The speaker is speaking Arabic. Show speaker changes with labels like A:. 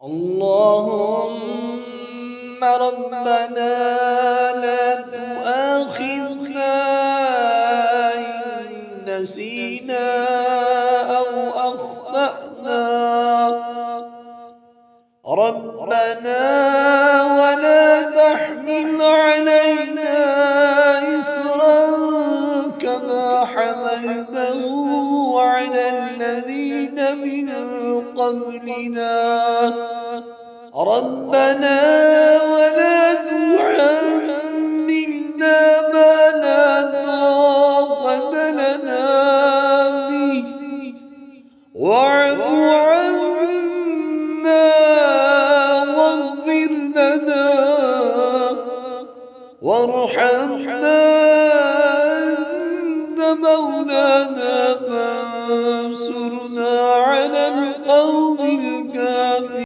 A: اللهم ربنا لا تؤاخذنا إن نسينا أو أخطأنا ربنا ولا تحمل علينا إصرا كما حملته على الذين من قبلنا ربنا ولا تحملنا ما لا طاقة لنا به واعف عنا واغفر لنا وارحمنا